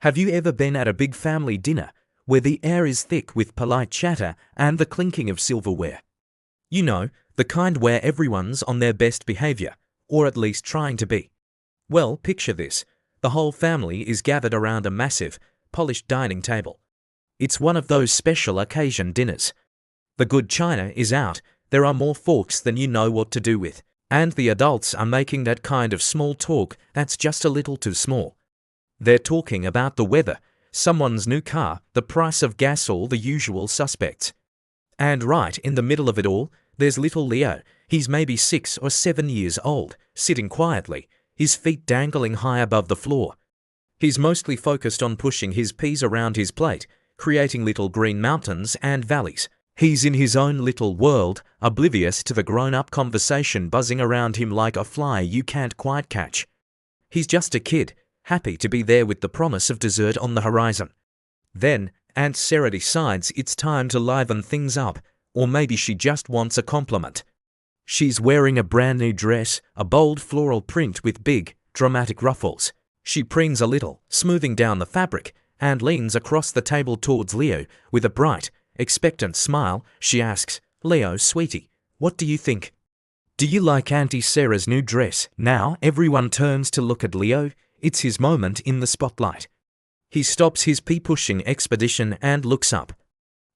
Have you ever been at a big family dinner where the air is thick with polite chatter and the clinking of silverware? You know, the kind where everyone's on their best behavior, or at least trying to be. Well, picture this. The whole family is gathered around a massive, polished dining table. It's one of those special occasion dinners. The good china is out, there are more forks than you know what to do with, and the adults are making that kind of small talk that's just a little too small. They're talking about the weather, someone's new car, the price of gas, all the usual suspects. And right in the middle of it all, there's little Leo. He's maybe 6 or 7 years old, sitting quietly, his feet dangling high above the floor. He's mostly focused on pushing his peas around his plate, creating little green mountains and valleys. He's in his own little world, oblivious to the grown-up conversation buzzing around him like a fly you can't quite catch. He's just a kid, happy to be there with the promise of dessert on the horizon. Then, Aunt Sarah decides it's time to liven things up, or maybe she just wants a compliment. She's wearing a brand new dress, a bold floral print with big, dramatic ruffles. She preens a little, smoothing down the fabric, and leans across the table towards Leo with a bright, expectant smile. She asks, "Leo, sweetie, what do you think? Do you like Auntie Sarah's new dress?" Now everyone turns to look at Leo. It's his moment in the spotlight. He stops his pea-pushing expedition and looks up.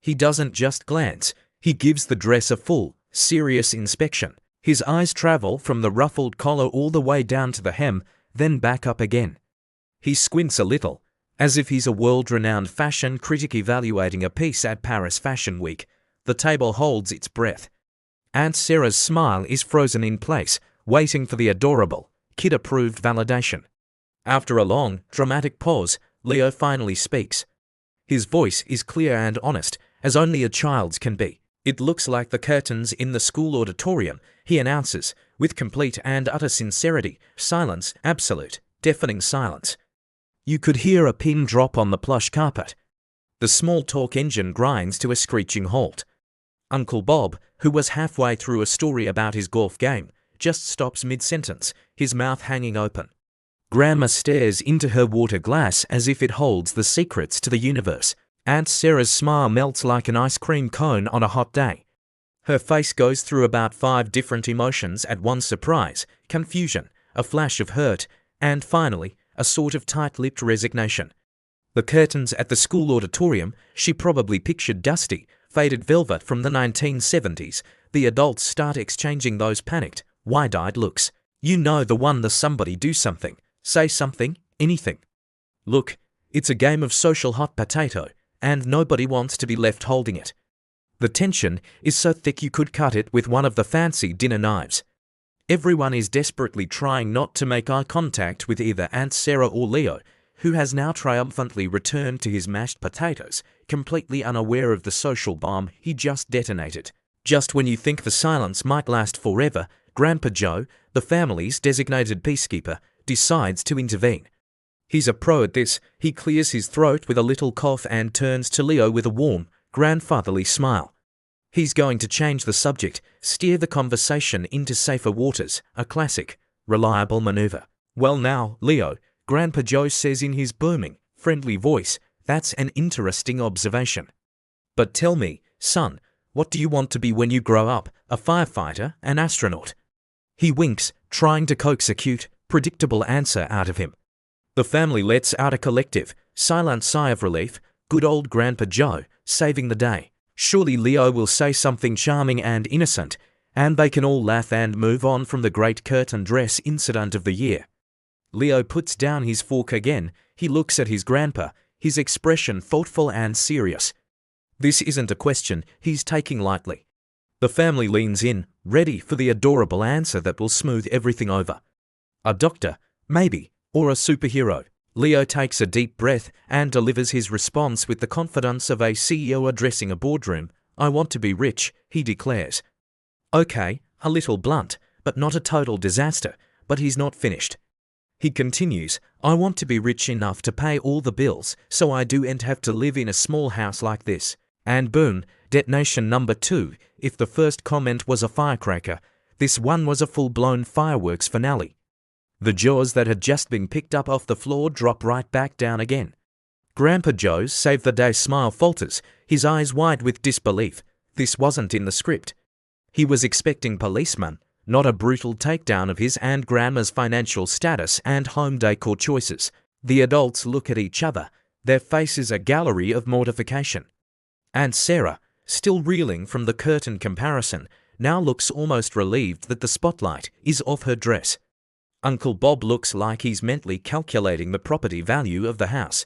He doesn't just glance, he gives the dress a full, serious inspection. His eyes travel from the ruffled collar all the way down to the hem, then back up again. He squints a little, as if he's a world-renowned fashion critic evaluating a piece at Paris Fashion Week. The table holds its breath. Aunt Sarah's smile is frozen in place, waiting for the adorable, kid-approved validation. After a long, dramatic pause, Leo finally speaks. His voice is clear and honest, as only a child's can be. "It looks like the curtains in the school auditorium," he announces, with complete and utter sincerity. Silence, absolute, deafening silence. You could hear a pin drop on the plush carpet. The small talk engine grinds to a screeching halt. Uncle Bob, who was halfway through a story about his golf game, just stops mid-sentence, his mouth hanging open. Grandma stares into her water glass as if it holds the secrets to the universe. Aunt Sarah's smile melts like an ice cream cone on a hot day. Her face goes through about 5 different emotions at once: surprise, confusion, a flash of hurt, and finally, a sort of tight-lipped resignation. The curtains at the school auditorium, she probably pictured dusty, faded velvet from the 1970s. The adults start exchanging those panicked, wide-eyed looks. You know the one: the somebody do something, say something, anything. Look, it's a game of social hot potato, and nobody wants to be left holding it. The tension is so thick you could cut it with one of the fancy dinner knives. Everyone is desperately trying not to make eye contact with either Aunt Sarah or Leo, who has now triumphantly returned to his mashed potatoes, completely unaware of the social bomb he just detonated. Just when you think the silence might last forever, Grandpa Joe, the family's designated peacekeeper, decides to intervene. He's a pro at this. He clears his throat with a little cough and turns to Leo with a warm, grandfatherly smile. He's going to change the subject, steer the conversation into safer waters, a classic, reliable maneuver. "Well now, Leo," Grandpa Joe says in his booming, friendly voice, "that's an interesting observation. But tell me, son, what do you want to be when you grow up? A firefighter, an astronaut?" He winks, trying to coax a cute, predictable answer out of him. The family lets out a collective, silent sigh of relief. Good old Grandpa Joe, saving the day. Surely Leo will say something charming and innocent, and they can all laugh and move on from the great curtain dress incident of the year. Leo puts down his fork again. He looks at his grandpa, his expression thoughtful and serious. This isn't a question he's taking lightly. The family leans in, ready for the adorable answer that will smooth everything over. A doctor, maybe, or a superhero. Leo takes a deep breath and delivers his response with the confidence of a CEO addressing a boardroom. "I want to be rich," he declares. Okay, a little blunt, but not a total disaster. But he's not finished. He continues, "I want to be rich enough to pay all the bills, so I don't have to live in a small house like this." And boom, detonation number 2. If the first comment was a firecracker, this one was a full-blown fireworks finale. The jaws that had just been picked up off the floor drop right back down again. Grandpa Joe's save-the-day smile falters, his eyes wide with disbelief. This wasn't in the script. He was expecting policemen, not a brutal takedown of his and Grandma's financial status and home decor choices. The adults look at each other, their faces a gallery of mortification. Aunt Sarah, still reeling from the curtain comparison, now looks almost relieved that the spotlight is off her dress. Uncle Bob looks like he's mentally calculating the property value of the house.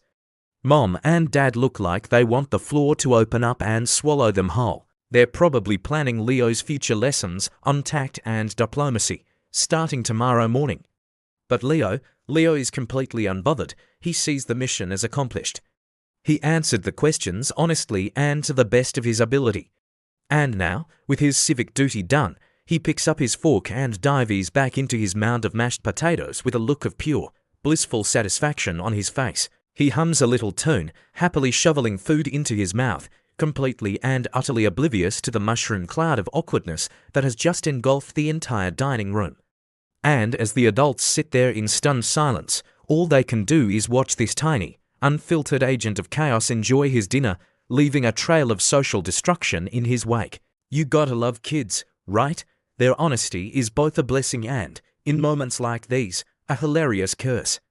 Mom and Dad look like they want the floor to open up and swallow them whole. They're probably planning Leo's future lessons on tact and diplomacy, starting tomorrow morning. But Leo is completely unbothered. He sees the mission as accomplished. He answered the questions honestly and to the best of his ability. And now, with his civic duty done, he picks up his fork and dives back into his mound of mashed potatoes with a look of pure, blissful satisfaction on his face. He hums a little tune, happily shoveling food into his mouth, completely and utterly oblivious to the mushroom cloud of awkwardness that has just engulfed the entire dining room. And as the adults sit there in stunned silence, all they can do is watch this tiny, unfiltered agent of chaos enjoy his dinner, leaving a trail of social destruction in his wake. You gotta love kids, right? Their honesty is both a blessing and, in moments like these, a hilarious curse.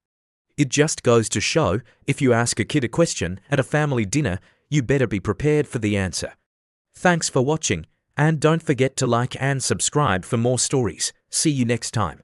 It just goes to show, if you ask a kid a question at a family dinner, you better be prepared for the answer. Thanks for watching, and don't forget to like and subscribe for more stories. See you next time.